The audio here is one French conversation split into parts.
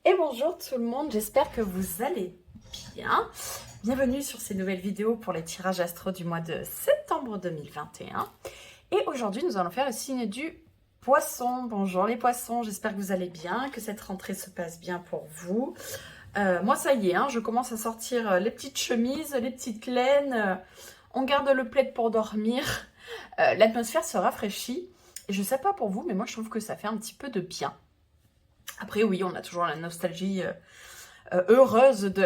Et bonjour tout le monde, j'espère que vous allez bien. Bienvenue sur ces nouvelles vidéos pour les tirages astro du mois de septembre 2021. Et aujourd'hui, nous allons faire le signe du poisson. Bonjour les poissons, j'espère que vous allez bien, que cette rentrée se passe bien pour vous. Moi, ça y est, je commence à sortir les petites chemises, les petites laines. On garde le plaid pour dormir. L'atmosphère se rafraîchit. Et je ne sais pas pour vous, mais moi, je trouve que ça fait un petit peu de bien. Après, oui, on a toujours la nostalgie heureuse de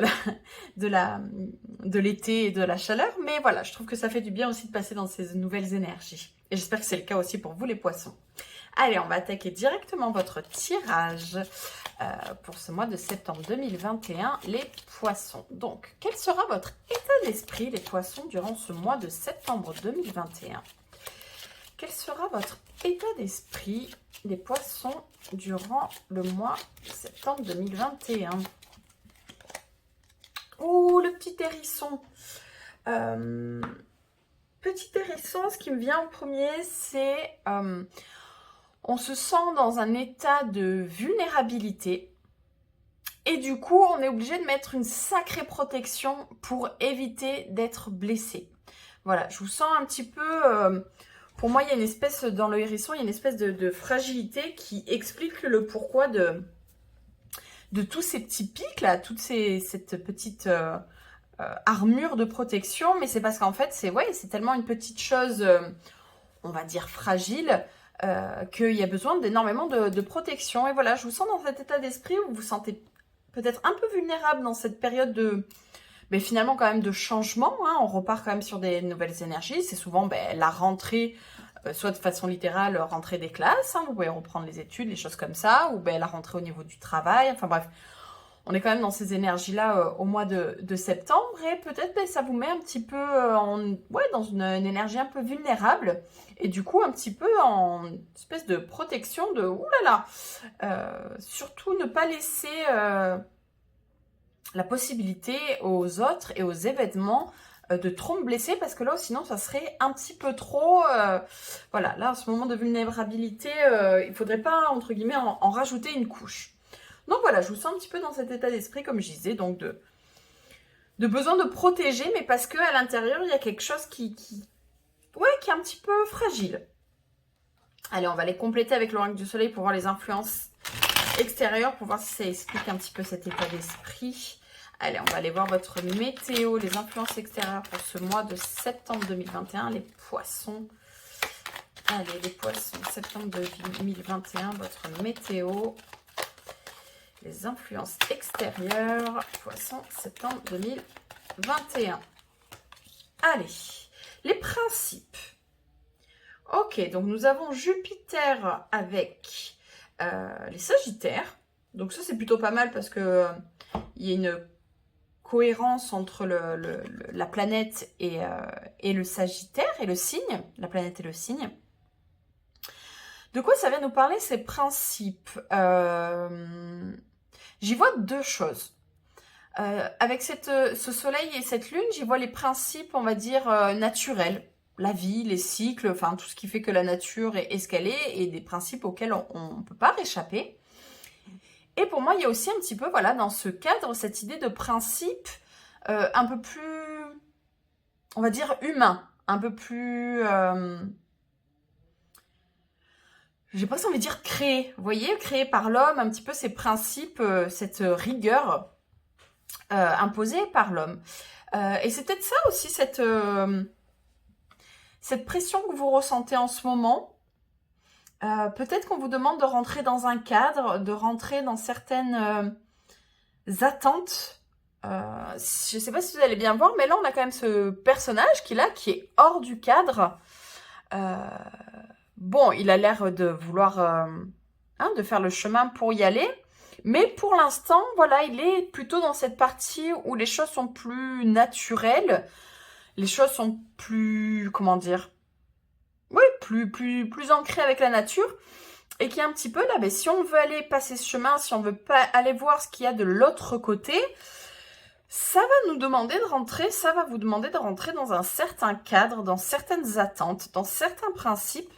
l'été et de la chaleur. Mais voilà, je trouve que ça fait du bien aussi de passer dans ces nouvelles énergies. Et j'espère que c'est le cas aussi pour vous, les poissons. Allez, on va attaquer directement votre tirage pour ce mois de septembre 2021, les poissons. Donc, quel sera votre état d'esprit, les poissons, durant ce mois de septembre 2021 ? Quel sera votre état d'esprit, les poissons, durant le mois de septembre 2021 ? Oh, le petit hérisson. Petit hérisson, ce qui me vient en premier, c'est on se sent dans un état de vulnérabilité. Et du coup, on est obligé de mettre une sacrée protection pour éviter d'être blessé. Voilà, je vous sens un petit peu... pour moi, il y a une espèce, dans le hérisson, il y a une espèce de fragilité qui explique le pourquoi de tous ces petits pics, là, cette petite armure de protection. Mais c'est parce qu'en fait, c'est tellement une petite chose, on va dire fragile, qu'il y a besoin d'énormément de protection. Et voilà, je vous sens dans cet état d'esprit où vous vous sentez peut-être un peu vulnérable dans cette période mais finalement quand même de changement, on repart quand même sur des nouvelles énergies. C'est souvent la rentrée, soit de façon littérale, rentrée des classes, vous pouvez reprendre les études, les choses comme ça, ou la rentrée au niveau du travail, enfin bref. On est quand même dans ces énergies-là au mois de septembre, et peut-être ça vous met un petit peu dans une énergie un peu vulnérable, et du coup un petit peu en espèce de protection de oulala. Surtout ne pas laisser la possibilité aux autres et aux événements de trop me blesser, parce que là sinon ça serait un petit peu trop voilà, là en ce moment de vulnérabilité, il faudrait pas entre guillemets en rajouter une couche. Donc voilà, je vous sens un petit peu dans cet état d'esprit, comme je disais, donc de besoin de protéger, mais parce que à l'intérieur il y a quelque chose qui est un petit peu fragile. Allez, on va les compléter avec l'oracle du soleil pour voir les influences extérieures, pour voir si ça explique un petit peu cet état d'esprit. Allez, on va aller voir votre météo, les influences extérieures pour ce mois de septembre 2021, les poissons. Allez, les poissons, septembre 2021, votre météo. Les influences extérieures, poissons, septembre 2021. Allez, les principes. Ok, donc nous avons Jupiter avec les Sagittaires. Donc ça, c'est plutôt pas mal parce que il y a une cohérence entre la planète et le Sagittaire et le signe. La planète et le signe. De quoi ça vient nous parler, ces principes ? J'y vois deux choses. Avec ce soleil et cette lune, j'y vois les principes, on va dire, naturels. La vie, les cycles, enfin tout ce qui fait que la nature est ce qu'elle est, et des principes auxquels on ne peut pas réchapper. Et pour moi, il y a aussi un petit peu, voilà, dans ce cadre, cette idée de principe un peu plus, on va dire, humain, un peu plus... j'ai presque envie de dire créé, vous voyez, créé par l'homme, un petit peu ces principes, cette rigueur imposée par l'homme. Et c'est peut-être ça aussi, cette pression que vous ressentez en ce moment. Peut-être qu'on vous demande de rentrer dans un cadre, de rentrer dans certaines attentes. Je ne sais pas si vous allez bien voir, mais là, on a quand même ce personnage qui est hors du cadre. Bon, il a l'air de vouloir de faire le chemin pour y aller. Mais pour l'instant, voilà, il est plutôt dans cette partie où les choses sont plus naturelles. Les choses sont plus, comment dire, plus ancrées avec la nature. Et qui est un petit peu là, si on veut aller passer ce chemin, si on veut pas aller voir ce qu'il y a de l'autre côté, ça va nous demander de rentrer, ça va vous demander de rentrer dans un certain cadre, dans certaines attentes, dans certains principes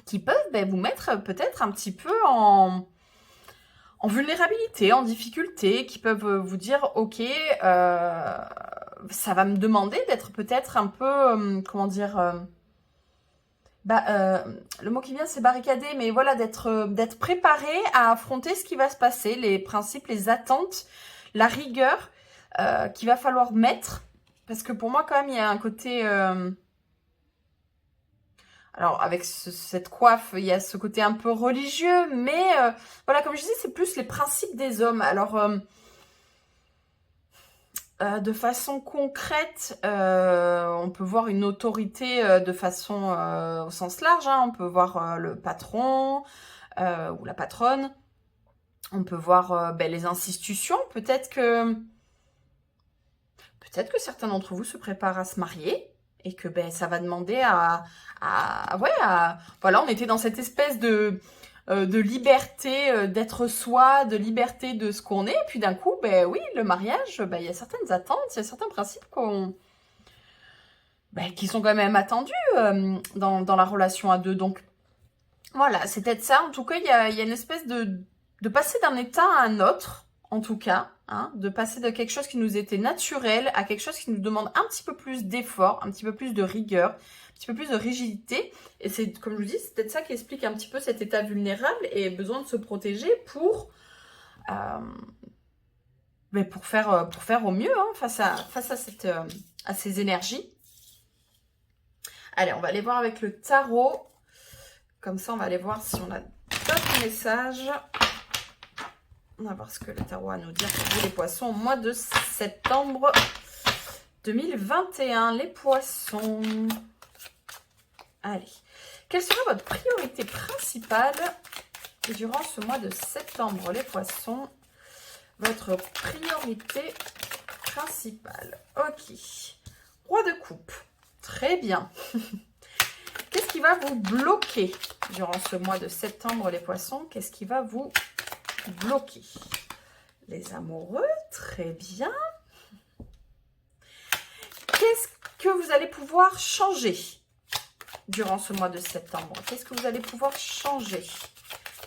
qui peuvent vous mettre peut-être un petit peu en en vulnérabilité, en difficulté, qui peuvent vous dire, ok, ça va me demander d'être peut-être un peu, comment dire, le mot qui vient c'est barricadé, mais voilà, d'être préparé à affronter ce qui va se passer, les principes, les attentes, la rigueur qu'il va falloir mettre, parce que pour moi quand même il y a un côté alors, avec cette coiffe, il y a ce côté un peu religieux, mais voilà, comme je disais, c'est plus les principes des hommes. Alors, de façon concrète, on peut voir une autorité de façon au sens large, hein. On peut voir le patron ou la patronne. On peut voir les institutions. Peut-être que certains d'entre vous se préparent à se marier et que ça va demander voilà, on était dans cette espèce de liberté d'être soi, de liberté de ce qu'on est, et puis d'un coup, oui, le mariage, il y a certaines attentes, il y a certains principes qui sont quand même attendus dans la relation à deux. Donc voilà, c'est peut-être ça. En tout cas, il y a une espèce de passer d'un état à un autre, en tout cas, hein, de passer de quelque chose qui nous était naturel à quelque chose qui nous demande un petit peu plus d'effort, un petit peu plus de rigueur, un petit peu plus de rigidité. Et c'est, comme je vous dis, c'est peut-être ça qui explique un petit peu cet état vulnérable et besoin de se protéger pour faire au mieux hein, face à ces énergies. Allez, on va aller voir avec le tarot. Comme ça, on va aller voir si on a d'autres messages. On va voir ce que le tarot a à nous dire pour vous, les poissons, au mois de septembre 2021. Les poissons. Allez. Quelle sera votre priorité principale durant ce mois de septembre, les poissons? Votre priorité principale. Ok. Roi de coupe. Très bien. Qu'est-ce qui va vous bloquer durant ce mois de septembre, les poissons? Qu'est-ce qui va vous bloquer? Les amoureux, très bien. Qu'est-ce que vous allez pouvoir changer durant ce mois de septembre? Qu'est-ce que vous allez pouvoir changer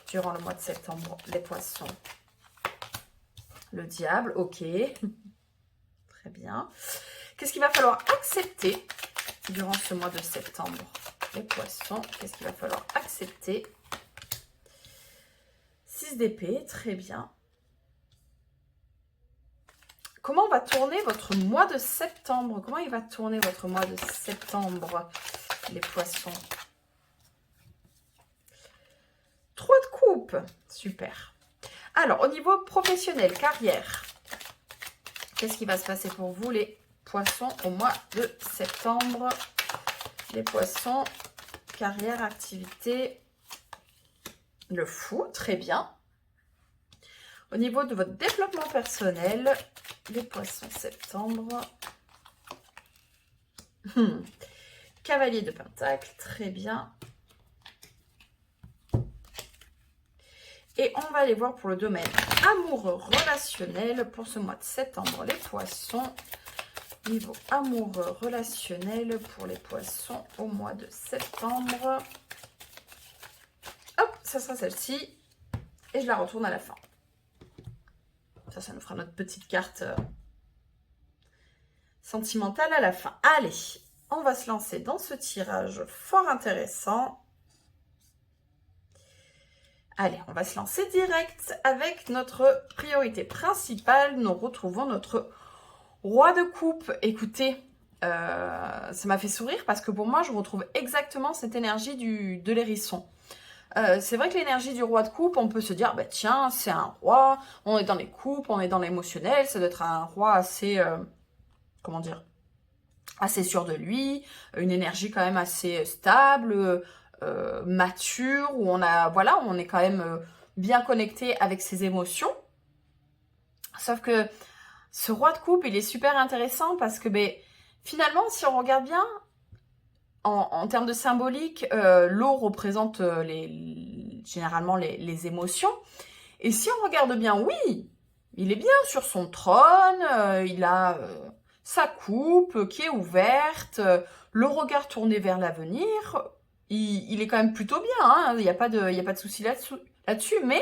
durant le mois de septembre, les poissons? Le diable, ok. Très bien. Qu'est-ce qu'il va falloir accepter durant ce mois de septembre, les poissons? Qu'est-ce qu'il va falloir accepter? 6 d'épée, très bien. Comment va tourner votre mois de septembre? Comment il va tourner votre mois de septembre, les poissons? 3 de coupe, super. Alors, au niveau professionnel, carrière, qu'est-ce qui va se passer pour vous, les poissons, au mois de septembre? Les poissons, carrière, activité, le fou, très bien. Au niveau de votre développement personnel, les poissons, septembre. Cavalier de Pentacle, très bien. Et on va aller voir pour le domaine amoureux relationnel pour ce mois de septembre, les poissons. Niveau amoureux relationnel pour les poissons au mois de septembre. Hop, ça sera celle-ci. Et je la retourne à la fin. Ça nous fera notre petite carte sentimentale à la fin. Allez, on va se lancer dans ce tirage fort intéressant. Allez, on va se lancer direct avec notre priorité principale. Nous retrouvons notre roi de coupe. Écoutez, ça m'a fait sourire parce que pour moi, je retrouve exactement cette énergie de l'hérisson. C'est vrai que l'énergie du roi de coupe, on peut se dire, tiens, c'est un roi, on est dans les coupes, on est dans l'émotionnel, ça doit être un roi assez, comment dire, assez sûr de lui, une énergie quand même assez stable, mature, où on est quand même bien connecté avec ses émotions. Sauf que ce roi de coupe, il est super intéressant parce que finalement, si on regarde bien, en termes de symbolique, l'eau représente généralement les émotions. Et si on regarde bien, oui, il est bien sur son trône, il a sa coupe qui est ouverte, le regard tourné vers l'avenir. Il est quand même plutôt bien, hein, il n'y a pas de souci là-dessus. Mais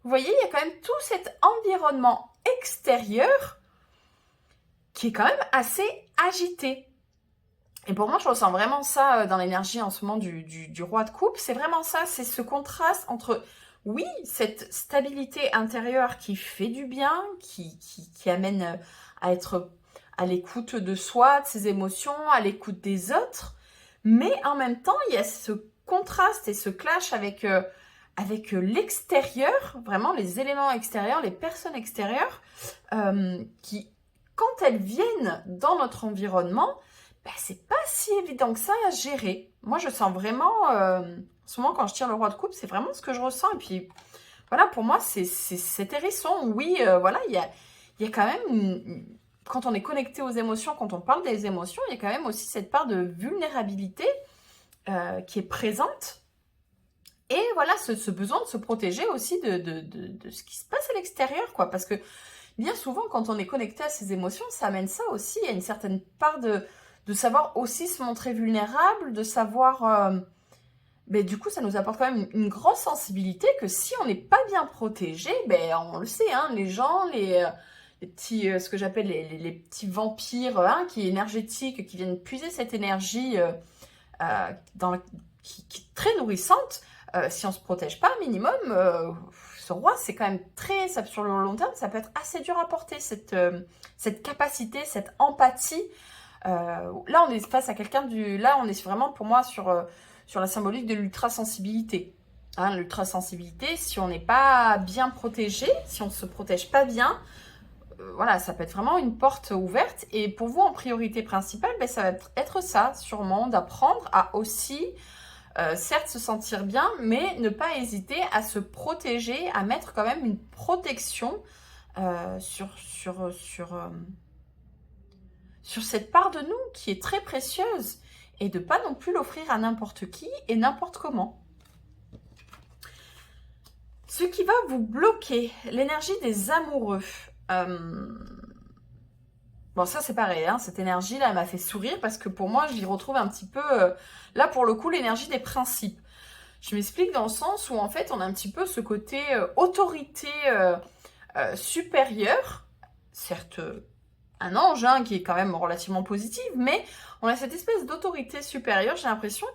vous voyez, il y a quand même tout cet environnement extérieur qui est quand même assez agité. Et pour moi, je ressens vraiment ça dans l'énergie en ce moment du roi de coupe. C'est vraiment ça, c'est ce contraste entre, oui, cette stabilité intérieure qui fait du bien, qui amène à être à l'écoute de soi, de ses émotions, à l'écoute des autres. Mais en même temps, il y a ce contraste et ce clash avec l'extérieur, vraiment les éléments extérieurs, les personnes extérieures, qui, quand elles viennent dans notre environnement, ben, c'est pas si évident que ça à gérer. Moi, je sens vraiment, en ce moment, quand je tire le roi de coupe, c'est vraiment ce que je ressens. Et puis, voilà, pour moi, c'est cet hérisson. Oui, voilà, il y a quand même, quand on est connecté aux émotions, quand on parle des émotions, il y a quand même aussi cette part de vulnérabilité qui est présente. Et voilà, ce besoin de se protéger aussi de ce qui se passe à l'extérieur, quoi. Parce que bien souvent, quand on est connecté à ces émotions, ça amène ça aussi à une certaine part de savoir aussi se montrer vulnérable, de savoir... mais du coup, ça nous apporte quand même une grosse sensibilité que si on n'est pas bien protégé, ben, on le sait, hein, les gens, les petits, ce que j'appelle les petits vampires énergétiques, qui viennent puiser cette énergie qui est très nourrissante, si on ne se protège pas un minimum, ce roi, c'est quand même très, sur le long terme, ça peut être assez dur à porter, cette capacité, cette empathie. Là, on est face à quelqu'un là, on est vraiment, pour moi, sur la symbolique de l'ultrasensibilité. Hein, l'ultrasensibilité, si on n'est pas bien protégé, si on ne se protège pas bien, voilà, ça peut être vraiment une porte ouverte. Et pour vous, en priorité principale, ben, ça va être ça, sûrement, d'apprendre à aussi, certes, se sentir bien, mais ne pas hésiter à se protéger, à mettre quand même une protection sur cette part de nous qui est très précieuse et de pas non plus l'offrir à n'importe qui et n'importe comment. Ce qui va vous bloquer, l'énergie des amoureux. Bon, ça c'est pareil, hein, cette énergie-là, elle m'a fait sourire parce que pour moi, j'y retrouve un petit peu, là pour le coup, l'énergie des principes. Je m'explique dans le sens où en fait, on a un petit peu ce côté autorité supérieure, certes un ange hein, qui est quand même relativement positive, mais on a cette espèce d'autorité supérieure, j'ai l'impression,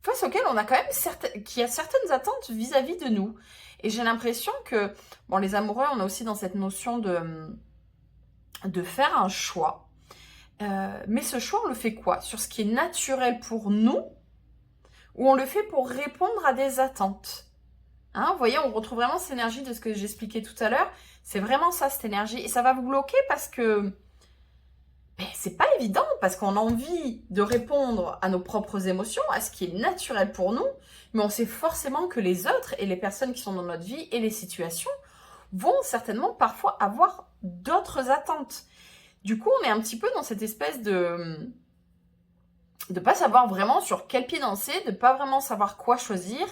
face auquel on a quand même qui a certaines attentes vis-à-vis de nous. Et j'ai l'impression que, bon, les amoureux, on a aussi dans cette notion de faire un choix. Mais ce choix, on le fait quoi? Sur ce qui est naturel pour nous, ou on le fait pour répondre à des attentes? Hein, vous voyez, on retrouve vraiment cette énergie de ce que j'expliquais tout à l'heure. C'est vraiment ça, cette énergie. Et ça va vous bloquer parce que c'est pas évident, parce qu'on a envie de répondre à nos propres émotions, à ce qui est naturel pour nous, mais on sait forcément que les autres et les personnes qui sont dans notre vie et les situations vont certainement parfois avoir d'autres attentes. Du coup, on est un petit peu dans cette espèce de pas savoir vraiment sur quel pied danser, de pas vraiment savoir quoi choisir,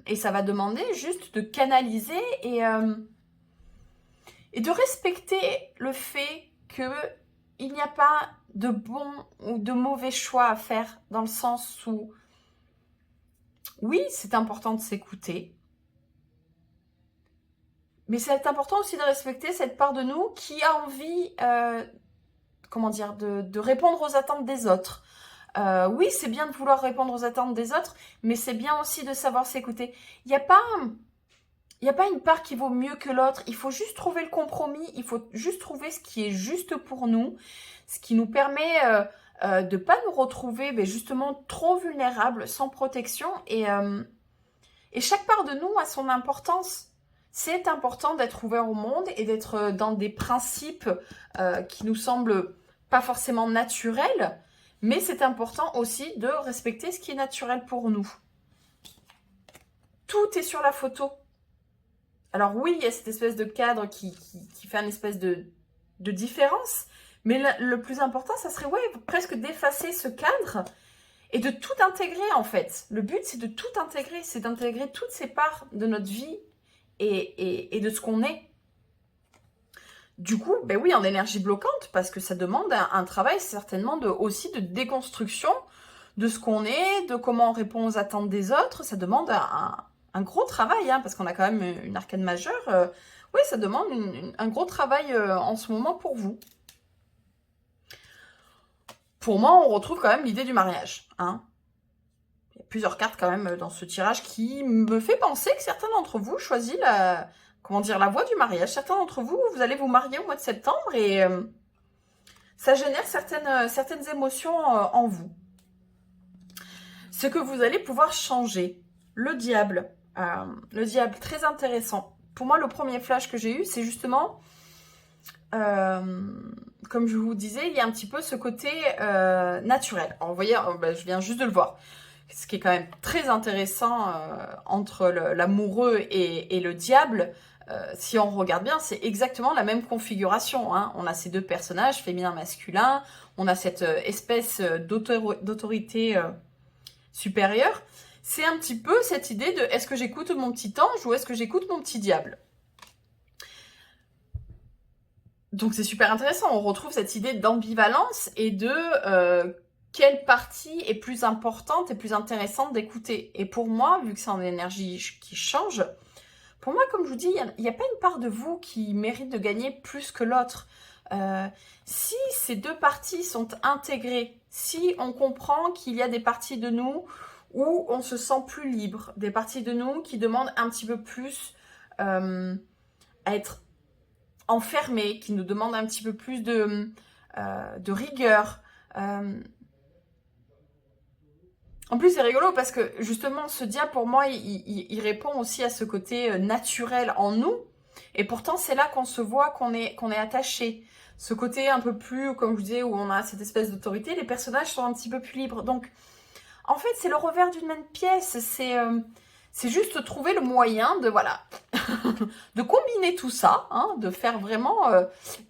et ça va demander juste de canaliser et de respecter le fait que il n'y a pas de bon ou de mauvais choix à faire, dans le sens où, oui, c'est important de s'écouter, mais c'est important aussi de respecter cette part de nous qui a envie, de répondre aux attentes des autres. Oui, c'est bien de vouloir répondre aux attentes des autres, mais c'est bien aussi de savoir s'écouter. Il n'y a pas une part qui vaut mieux que l'autre. Il faut juste trouver le compromis. Il faut juste trouver ce qui est juste pour nous, ce qui nous permet de pas nous retrouver justement trop vulnérables, sans protection. Et chaque part de nous a son importance. C'est important d'être ouvert au monde et d'être dans des principes qui nous semblent pas forcément naturels, mais c'est important aussi de respecter ce qui est naturel pour nous. Tout est sur la photo. Alors oui, il y a cette espèce de cadre qui fait une espèce de différence, mais le plus important, ça serait presque d'effacer ce cadre et de tout intégrer en fait. Le but, c'est de tout intégrer, c'est d'intégrer toutes ces parts de notre vie et de ce qu'on est. Du coup, oui, en énergie bloquante, parce que ça demande un travail certainement aussi de déconstruction de ce qu'on est, de comment on répond aux attentes des autres. Ça demande un gros travail, hein, parce qu'on a quand même une arcane majeure. Oui, ça demande un gros travail en ce moment pour vous. Pour moi, on retrouve quand même l'idée du mariage. Hein. Il y a plusieurs cartes quand même dans ce tirage qui me fait penser que certains d'entre vous choisissent la voie du mariage. Certains d'entre vous, vous allez vous marier au mois de septembre et ça génère certaines émotions en vous. Ce que vous allez pouvoir changer. Le diable, très intéressant. Pour moi, le premier flash que j'ai eu, c'est justement, comme je vous disais, il y a un petit peu ce côté naturel. Alors, vous voyez, je viens juste de le voir. Ce qui est quand même très intéressant entre l'amoureux et le diable. Si on regarde bien, c'est exactement la même configuration. Hein. On a ces deux personnages, féminin, masculin. On a cette espèce d'autorité supérieure. C'est un petit peu cette idée de est-ce que j'écoute mon petit ange ou est-ce que j'écoute mon petit diable? Donc c'est super intéressant. On retrouve cette idée d'ambivalence et de quelle partie est plus importante et plus intéressante d'écouter. Et pour moi, vu que c'est en énergie qui change, pour moi, comme je vous dis, il n'y a pas une part de vous qui mérite de gagner plus que l'autre. Si ces deux parties sont intégrées, si on comprend qu'il y a des parties de nous où on se sent plus libre, des parties de nous qui demandent un petit peu plus à être enfermées, qui nous demandent un petit peu plus de rigueur. En plus, c'est rigolo parce que justement, ce diable, pour moi, il répond aussi à ce côté naturel en nous. Et pourtant, c'est là qu'on se voit qu'on est attaché. Ce côté un peu plus, comme je vous disais, où on a cette espèce d'autorité, les personnages sont un petit peu plus libres. Donc, en fait, c'est le revers d'une même pièce. C'est juste trouver le moyen de, voilà, de combiner tout ça, hein, de faire vraiment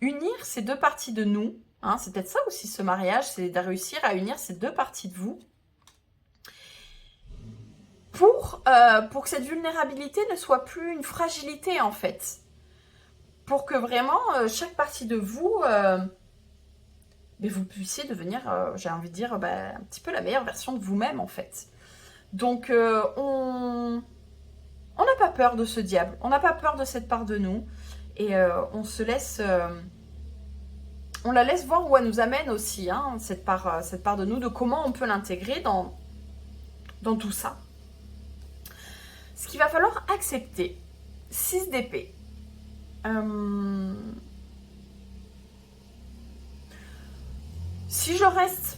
unir ces deux parties de nous. Hein. C'est peut-être ça aussi, ce mariage, c'est de réussir à unir ces deux parties de vous. Pour que cette vulnérabilité ne soit plus une fragilité, en fait. Pour que vraiment, chaque partie de vous, vous puissiez devenir, j'ai envie de dire, un petit peu la meilleure version de vous-même, en fait. Donc, on n'a pas peur de ce diable. On n'a pas peur de cette part de nous. Et on se laisse... on la laisse voir où elle nous amène aussi, hein, cette part de nous, de comment on peut l'intégrer dans tout ça. Ce qu'il va falloir accepter, 6 d'épée. Si je reste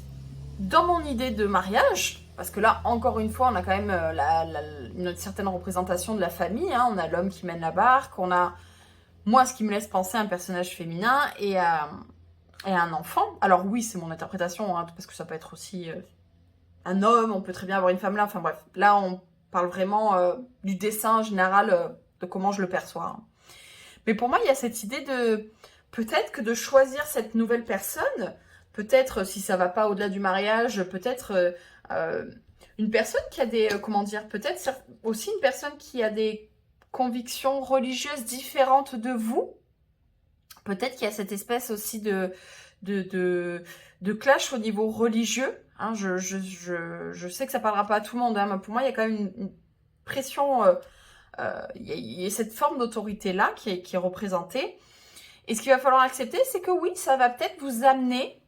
dans mon idée de mariage, parce que là, encore une fois, on a quand même une certaine représentation de la famille, hein, on a l'homme qui mène la barque, on a, moi, ce qui me laisse penser à un personnage féminin et à un enfant. Alors oui, c'est mon interprétation, hein, parce que ça peut être aussi un homme, on peut très bien avoir une femme là, enfin bref, là, on parle vraiment du dessin général de comment je le perçois. Hein. Mais pour moi, il y a cette idée de peut-être que de choisir cette nouvelle personne, peut-être si ça va pas au-delà du mariage, peut-être une personne qui a des, peut-être aussi une personne qui a des convictions religieuses différentes de vous. Peut-être qu'il y a cette espèce aussi de clash au niveau religieux. Hein, je sais que ça parlera pas à tout le monde, hein, mais pour moi, il y a quand même une pression, il y a cette forme d'autorité-là qui est représentée. Et ce qu'il va falloir accepter, c'est que oui, ça va peut-être vous amener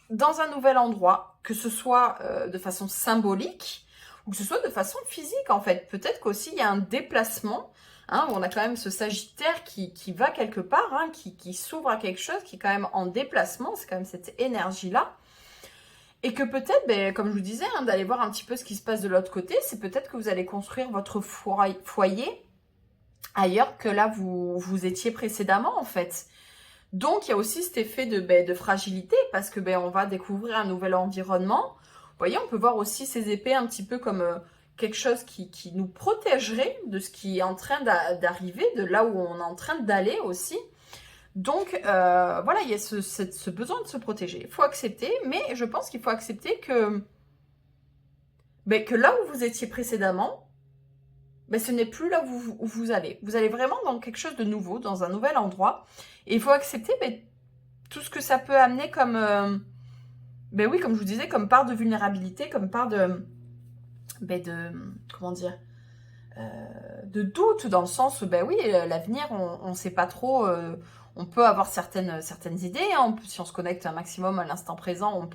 dans un nouvel endroit, que ce soit de façon symbolique ou que ce soit de façon physique, en fait. Peut-être qu'aussi, il y a un déplacement. Hein, on a quand même ce Sagittaire qui va quelque part, hein, qui s'ouvre à quelque chose, qui est quand même en déplacement. C'est quand même cette énergie-là. Et que peut-être, comme je vous disais, hein, d'aller voir un petit peu ce qui se passe de l'autre côté, c'est peut-être que vous allez construire votre foyer ailleurs que là vous étiez précédemment, en fait. Donc, il y a aussi cet effet de fragilité parce que on va découvrir un nouvel environnement. Vous voyez, on peut voir aussi ces épées un petit peu comme quelque chose qui nous protégerait de ce qui est en train d'arriver, de là où on est en train d'aller aussi. Donc, voilà, il y a ce besoin de se protéger. Il faut accepter, mais je pense qu'il faut accepter que là où vous étiez précédemment, ce n'est plus là où vous allez. Vous allez vraiment dans quelque chose de nouveau, dans un nouvel endroit. Et il faut accepter tout ce que ça peut amener comme ben oui, comme je vous disais, comme part de vulnérabilité, comme part comment dire, de doute, dans le sens où, ben oui, l'avenir, on ne sait pas trop, on peut avoir certaines idées, hein, si on se connecte un maximum à l'instant présent, on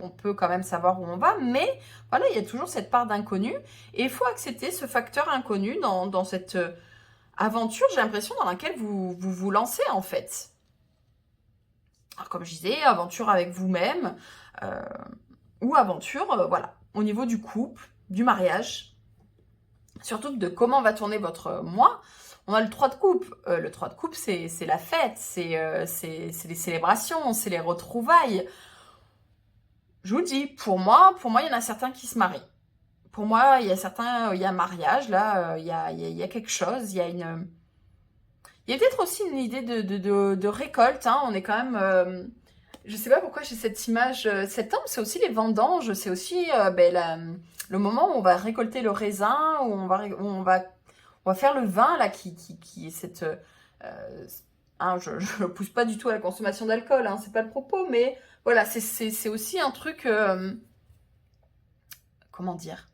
peut quand même savoir où on va, mais voilà, il y a toujours cette part d'inconnu, et il faut accepter ce facteur inconnu dans cette aventure, j'ai l'impression, dans laquelle vous lancez, en fait. Alors, comme je disais, aventure avec vous-même, ou aventure, voilà, au niveau du couple, du mariage, surtout de comment va tourner votre mois. On a le 3 de coupe. Le 3 de coupe, c'est la fête, c'est les célébrations, c'est les retrouvailles. Je vous dis, pour moi, il y en a certains qui se marient. Pour moi, il y a un mariage, là, il y a quelque chose, il y a peut-être aussi une idée de récolte, hein. On est quand même... je sais pas pourquoi j'ai cette image. Septembre, c'est aussi les vendanges, c'est aussi le moment où on va récolter le raisin, où on va faire le vin, là, qui est cette... hein, je ne pousse pas du tout à la consommation d'alcool, hein, c'est pas le propos, mais voilà, c'est aussi un truc... comment dire,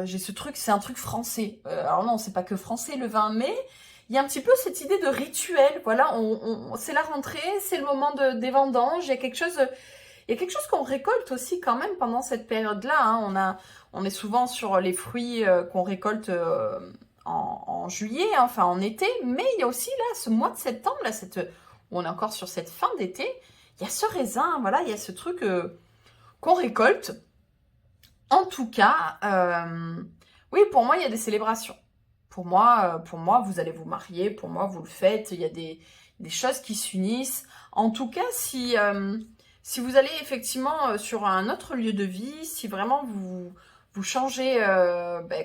j'ai ce truc, c'est un truc français. Alors non, c'est pas que français le vin, mais il y a un petit peu cette idée de rituel. Voilà, c'est la rentrée, c'est le moment des vendanges. Il y a quelque chose qu'on récolte aussi quand même pendant cette période-là, hein. On est souvent sur les fruits qu'on récolte en juillet, hein, enfin en été, mais il y a aussi là ce mois de septembre, là, où on est encore sur cette fin d'été. Il y a ce raisin, voilà, il y a ce truc qu'on récolte. En tout cas, oui, pour moi, il y a des célébrations. Pour moi, vous allez vous marier. Pour moi, vous le faites. Il y a des choses qui s'unissent. En tout cas, si vous allez effectivement sur un autre lieu de vie, si vraiment vous changez,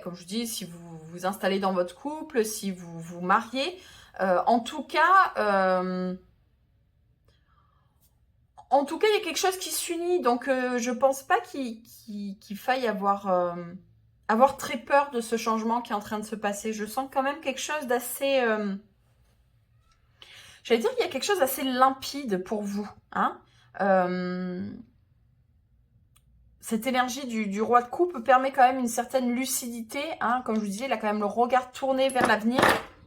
comme je dis, si vous vous installez dans votre couple, si vous vous mariez, en tout cas... en tout cas, il y a quelque chose qui s'unit, donc je pense pas qu'il faille avoir très peur de ce changement qui est en train de se passer. Je sens quand même quelque chose d'assez... j'allais dire qu'il y a quelque chose d'assez limpide pour vous, hein. Cette énergie du roi de coupe permet quand même une certaine lucidité, hein. Comme je vous disais, il a quand même le regard tourné vers l'avenir.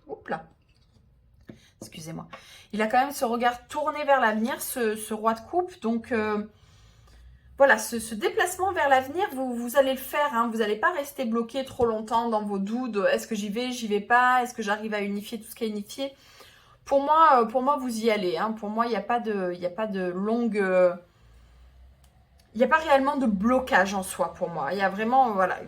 Oups là. Excusez-moi. Il a quand même ce regard tourné vers l'avenir, ce roi de coupe. Donc, voilà, ce déplacement vers l'avenir, vous allez le faire, hein. Vous n'allez pas rester bloqué trop longtemps dans vos doutes. Est-ce que j'y vais pas? Est-ce que j'arrive à unifier tout ce qui est unifié? Pour moi, vous y allez, hein. Pour moi, il n'y a pas de longue... il n'y a pas réellement de blocage en soi, pour moi. Il y a vraiment, voilà...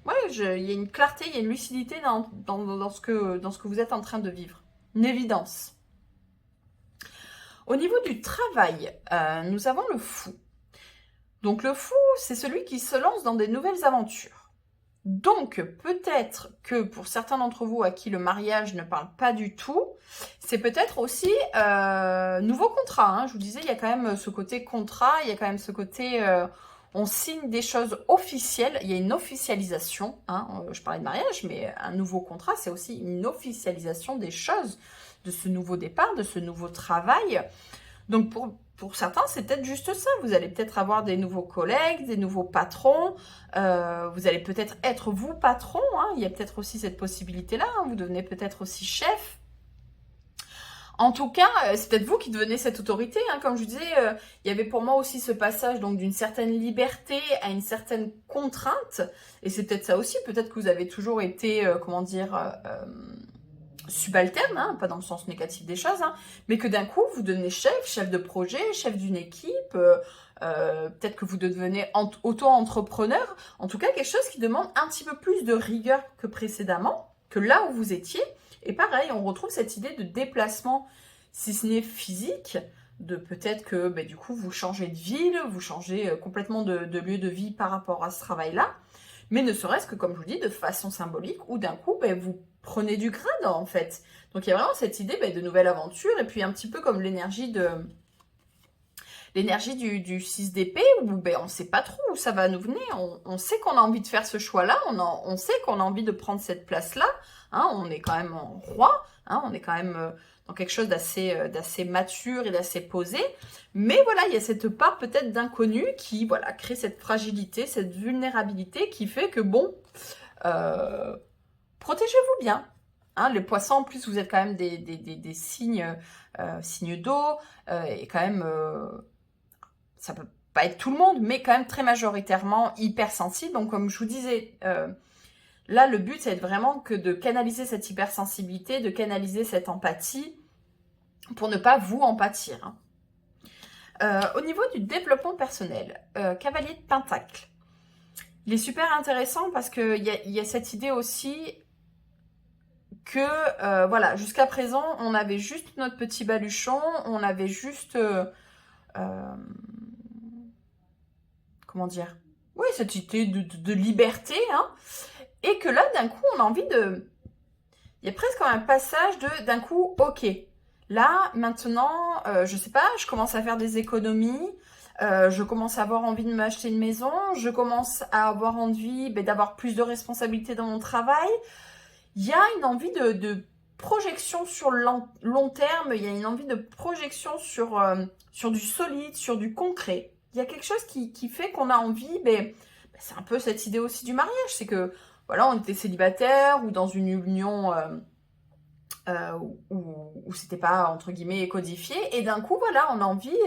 Ouais, il y a une clarté, il y a une lucidité dans ce que vous êtes en train de vivre. Une évidence. Au niveau du travail, nous avons le fou. Donc le fou, c'est celui qui se lance dans des nouvelles aventures. Donc peut-être que pour certains d'entre vous à qui le mariage ne parle pas du tout, c'est peut-être aussi nouveau contrat, hein. Je vous disais, il y a quand même ce côté contrat, il y a quand même ce côté... on signe des choses officielles, il y a une officialisation, hein. Je parlais de mariage, mais un nouveau contrat, c'est aussi une officialisation des choses, de ce nouveau départ, de ce nouveau travail. Donc pour certains, c'est peut-être juste ça. Vous allez peut-être avoir des nouveaux collègues, des nouveaux patrons, vous allez peut-être être vous patron, hein. Il y a peut-être aussi cette possibilité-là, hein. Vous devenez peut-être aussi chef. En tout cas, c'est peut-être vous qui devenez cette autorité, hein. Comme je disais, il y avait pour moi aussi ce passage donc d'une certaine liberté à une certaine contrainte. Et c'est peut-être ça aussi, peut-être que vous avez toujours été, subalterne, hein, pas dans le sens négatif des choses, hein, mais que d'un coup, vous devenez chef de projet, chef d'une équipe, peut-être que vous devenez auto-entrepreneur. En tout cas, quelque chose qui demande un petit peu plus de rigueur que précédemment, que là où vous étiez. Et pareil, on retrouve cette idée de déplacement, si ce n'est physique, de peut-être que du coup vous changez de ville, vous changez complètement de lieu de vie par rapport à ce travail-là, mais ne serait-ce que, comme je vous dis, de façon symbolique, où d'un coup vous prenez du grade en fait. Donc il y a vraiment cette idée de nouvelle aventure, et puis un petit peu comme l'énergie du 6 d'épée, où on ne sait pas trop où ça va nous venir. On sait qu'on a envie de faire ce choix-là, on sait qu'on a envie de prendre cette place-là, hein, on est quand même en roi, hein, on est quand même dans quelque chose d'assez mature et d'assez posé. Mais voilà, il y a cette part peut-être d'inconnu qui, voilà, crée cette fragilité, cette vulnérabilité qui fait que, bon, protégez-vous bien. Hein, les poissons, en plus, vous êtes quand même des signes, signes d'eau, et quand même, ça peut pas être tout le monde, mais quand même très majoritairement hypersensible. Donc, comme je vous disais, là, le but, c'est vraiment que de canaliser cette hypersensibilité, de canaliser cette empathie pour ne pas vous en pâtir. Hein. Au niveau du développement personnel, cavalier de Pentacle, il est super intéressant parce qu'il y a cette idée aussi que, voilà, jusqu'à présent, on avait juste notre petit baluchon, on avait juste, comment dire, oui, cette idée de liberté, hein, et que là, d'un coup, on a envie de... Il y a presque un passage d'un coup, ok, là, maintenant, je sais pas, je commence à faire des économies, je commence à avoir envie de m'acheter une maison, je commence à avoir envie d'avoir plus de responsabilités dans mon travail. Il y a une envie de projection sur le long terme, il y a une envie de projection sur du solide, sur du concret. Il y a quelque chose qui fait qu'on a envie, c'est un peu cette idée aussi du mariage, c'est que voilà, on était célibataire ou dans une union où c'était pas entre guillemets codifié, et d'un coup voilà, on a envie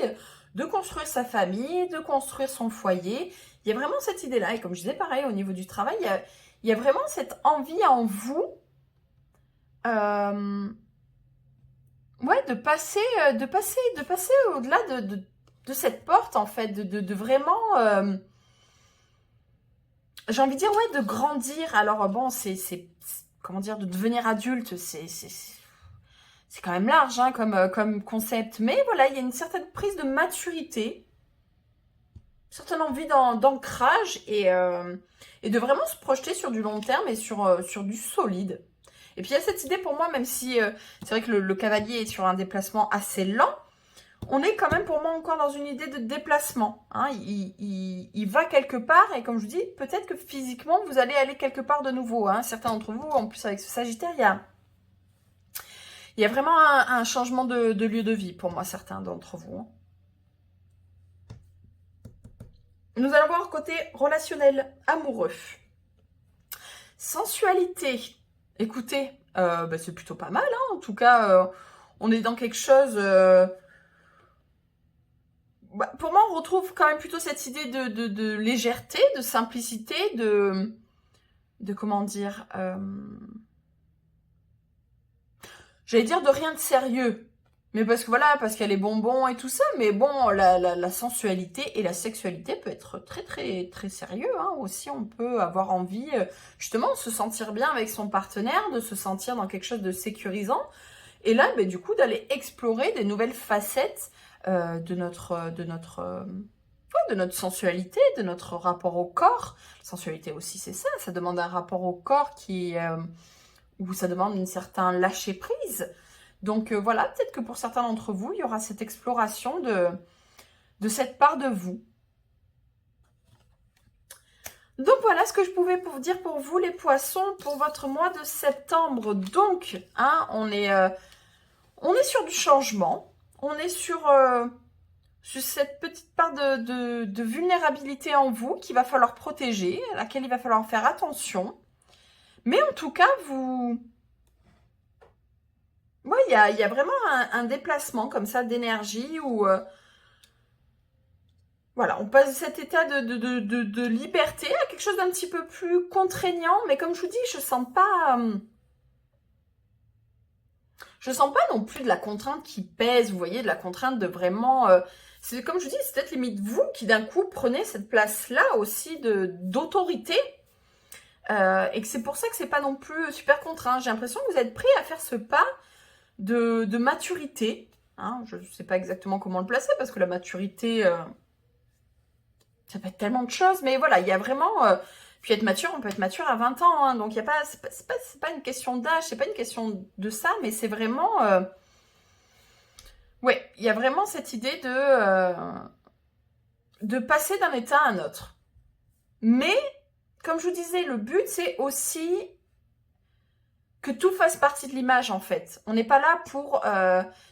de construire sa famille, de construire son foyer. Il y a vraiment cette idée-là, et comme je disais pareil au niveau du travail, il y a vraiment cette envie en vous, ouais, de passer au-delà de cette porte en fait, de vraiment j'ai envie de dire, ouais, de grandir. Alors, bon, comment dire, de devenir adulte, c'est quand même large, hein, comme concept. Mais voilà, il y a une certaine prise de maturité, une certaine envie d'ancrage et de vraiment se projeter sur du long terme et sur du solide. Et puis, il y a cette idée pour moi, même si c'est vrai que le cavalier est sur un déplacement assez lent, on est quand même pour moi encore dans une idée de déplacement. Hein. Il va quelque part et comme je vous dis, peut-être que physiquement, vous allez aller quelque part de nouveau. Hein. Certains d'entre vous, en plus avec ce Sagittaire, il y a vraiment un changement de lieu de vie pour moi, certains d'entre vous. Hein. Nous allons voir côté relationnel, amoureux. Sensualité. Écoutez, c'est plutôt pas mal. Hein. En tout cas, on est dans quelque chose... pour moi, on retrouve quand même plutôt cette idée de légèreté, de simplicité, de comment dire, j'allais dire de rien de sérieux. Mais parce que voilà, parce qu'il y a les bonbons et tout ça, mais bon, la sensualité et la sexualité peut être très très très sérieux. Hein. Aussi, on peut avoir envie, justement, de se sentir bien avec son partenaire, de se sentir dans quelque chose de sécurisant. Et là, du coup, d'aller explorer des nouvelles facettes de notre sensualité, de notre rapport au corps. La sensualité aussi, c'est ça. Ça demande un rapport au corps où ça demande une certaine lâcher prise. Donc voilà, peut-être que pour certains d'entre vous, il y aura cette exploration de cette part de vous. Donc voilà ce que je pouvais vous dire pour vous les poissons pour votre mois de septembre. Donc, hein, on est sur du changement, on est sur cette petite part de vulnérabilité en vous qu'il va falloir protéger, à laquelle il va falloir faire attention. Mais en tout cas, ouais, il y a vraiment un déplacement comme ça d'énergie où voilà, on passe de cet état de liberté à quelque chose d'un petit peu plus contraignant. Mais comme je vous dis, je sens pas non plus de la contrainte qui pèse, vous voyez, de la contrainte de vraiment... c'est comme je vous dis, c'est peut-être limite vous qui d'un coup prenez cette place-là aussi d'autorité. Et que c'est pour ça que c'est pas non plus super contraint. J'ai l'impression que vous êtes prêt à faire ce pas de maturité. Hein, je ne sais pas exactement comment le placer parce que la maturité, ça peut être tellement de choses. Mais voilà, il y a vraiment... puis être mature, on peut être mature à 20 ans. Hein, donc, c'est pas une question d'âge, c'est pas une question de ça, mais c'est vraiment... ouais, il y a vraiment cette idée de passer d'un état à un autre. Mais, comme je vous disais, le but, c'est aussi que tout fasse partie de l'image en fait. On n'est pas là pour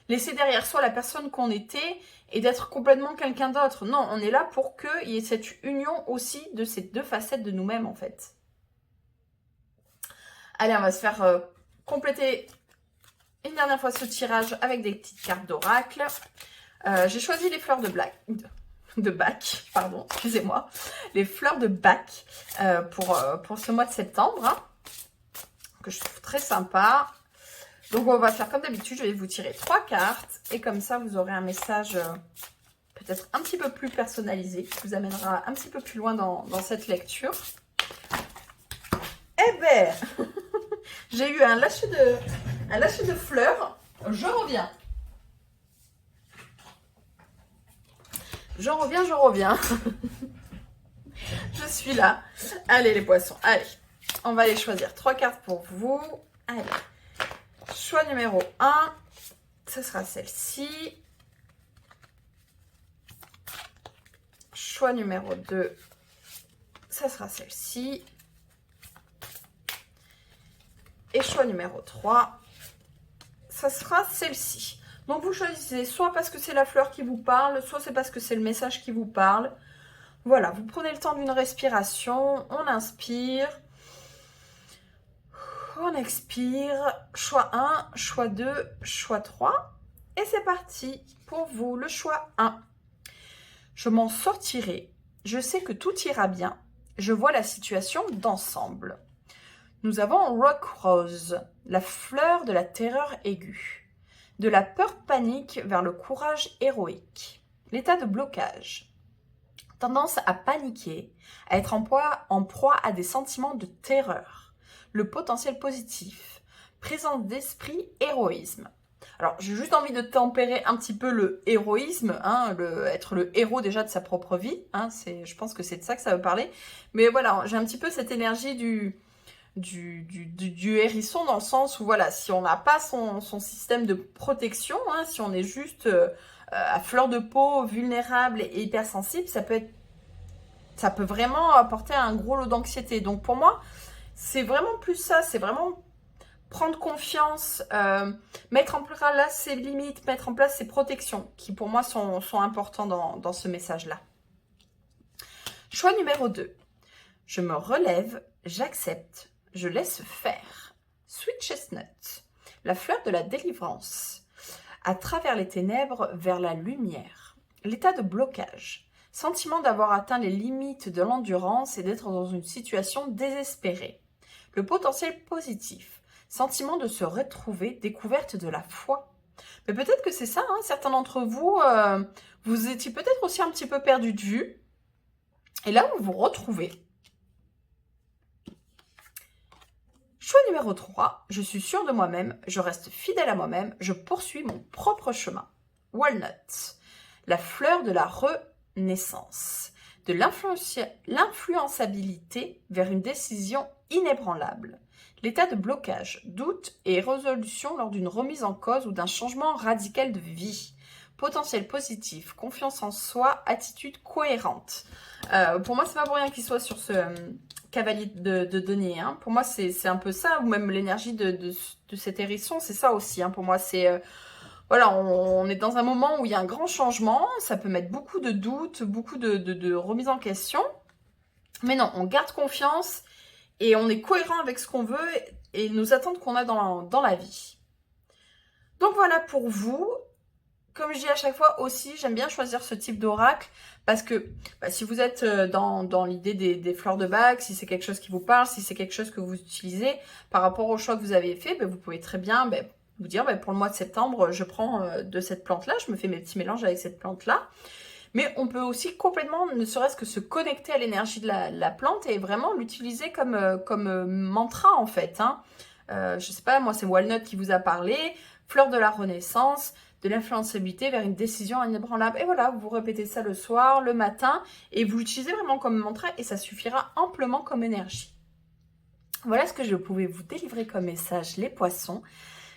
laisser derrière soi la personne qu'on était et d'être complètement quelqu'un d'autre. Non, on est là pour qu'il y ait cette union aussi de ces deux facettes de nous-mêmes en fait. Allez, on va se faire compléter une dernière fois ce tirage avec des petites cartes d'oracle. J'ai choisi les fleurs de Bach, pardon, excusez-moi, les fleurs de Bach pour ce mois de septembre, hein, que je trouve très sympa. Donc on va faire comme d'habitude, je vais vous tirer 3 cartes et comme ça vous aurez un message peut-être un petit peu plus personnalisé qui vous amènera un petit peu plus loin dans cette lecture. Eh ben, j'ai eu un lâcher de fleurs, je reviens. Je reviens. Je suis là. Allez les poissons, allez. On va aller choisir 3 cartes pour vous. Allez. Choix numéro 1. Ce sera celle-ci. Choix numéro 2. Ce sera celle-ci. Et choix numéro 3. Ce sera celle-ci. Donc vous choisissez soit parce que c'est la fleur qui vous parle, soit c'est parce que c'est le message qui vous parle. Voilà, vous prenez le temps d'une respiration, on inspire, on expire, choix 1, choix 2, choix 3. Et c'est parti pour vous, le choix 1. Je m'en sortirai, je sais que tout ira bien, je vois la situation d'ensemble. Nous avons Rock Rose, la fleur de la terreur aiguë. De la peur panique vers le courage héroïque. L'état de blocage. Tendance à paniquer, à être en proie à des sentiments de terreur. Le potentiel positif. Présence d'esprit, héroïsme. Alors, j'ai juste envie de tempérer un petit peu le héroïsme, hein, être le héros déjà de sa propre vie. Hein, je pense que c'est de ça que ça veut parler. Mais voilà, j'ai un petit peu cette énergie du hérisson dans le sens où voilà, si on n'a pas son système de protection, hein, si on est juste à fleur de peau, vulnérable et hypersensible, ça peut vraiment apporter un gros lot d'anxiété. Donc pour moi, c'est vraiment plus ça, c'est vraiment prendre confiance, mettre en place ses limites, mettre en place ses protections qui pour moi sont importants dans ce message-là. Choix numéro 2. Je me relève, j'accepte. Je laisse faire. Sweet Chestnut, la fleur de la délivrance. À travers les ténèbres vers la lumière. L'état de blocage. Sentiment d'avoir atteint les limites de l'endurance et d'être dans une situation désespérée. Le potentiel positif. Sentiment de se retrouver, découverte de la foi. Mais peut-être que c'est ça, hein, certains d'entre vous, vous étiez peut-être aussi un petit peu perdu de vue. Et là, vous vous retrouvez. Choix numéro 3, je suis sûre de moi-même, je reste fidèle à moi-même, je poursuis mon propre chemin. Walnut, la fleur de la renaissance, de l'influençabilité vers une décision inébranlable. L'état de blocage, doute et résolution lors d'une remise en cause ou d'un changement radical de vie. Potentiel positif, confiance en soi, attitude cohérente. Pour moi, c'est pas pour rien qu'il soit sur ce cavalier de denier. Hein. Pour moi, c'est un peu ça, ou même l'énergie de cet hérisson, c'est ça aussi. Hein. Pour moi, c'est... voilà, on est dans un moment où il y a un grand changement, ça peut mettre beaucoup de doutes, beaucoup de remise en question. Mais non, on garde confiance et on est cohérent avec ce qu'on veut et nos attentes qu'on a dans la vie. Donc voilà pour vous. Comme je dis à chaque fois aussi, j'aime bien choisir ce type d'oracle parce que si vous êtes dans l'idée des fleurs de Bach, si c'est quelque chose qui vous parle, si c'est quelque chose que vous utilisez par rapport au choix que vous avez fait, vous pouvez très bien vous dire pour le mois de septembre, je prends de cette plante-là, je me fais mes petits mélanges avec cette plante-là. Mais on peut aussi complètement, ne serait-ce que se connecter à l'énergie de la plante et vraiment l'utiliser comme mantra en fait. Hein. Je sais pas, moi c'est Walnut qui vous a parlé, fleur de la renaissance, de l'influençabilité vers une décision inébranlable. Et voilà, vous répétez ça le soir, le matin, et vous l'utilisez vraiment comme mantra et ça suffira amplement comme énergie. Voilà ce que je pouvais vous délivrer comme message, les poissons.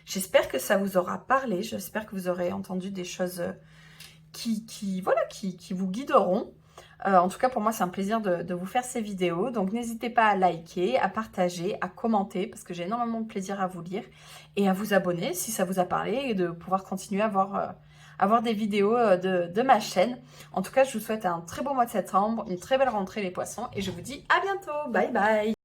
J'espère que ça vous aura parlé, j'espère que vous aurez entendu des choses qui vous guideront. En tout cas, pour moi, c'est un plaisir de vous faire ces vidéos. Donc, n'hésitez pas à liker, à partager, à commenter, parce que j'ai énormément de plaisir à vous lire, et à vous abonner si ça vous a parlé, et de pouvoir continuer à voir des vidéos de ma chaîne. En tout cas, je vous souhaite un très beau mois de septembre, une très belle rentrée les poissons, et je vous dis à bientôt. Bye bye!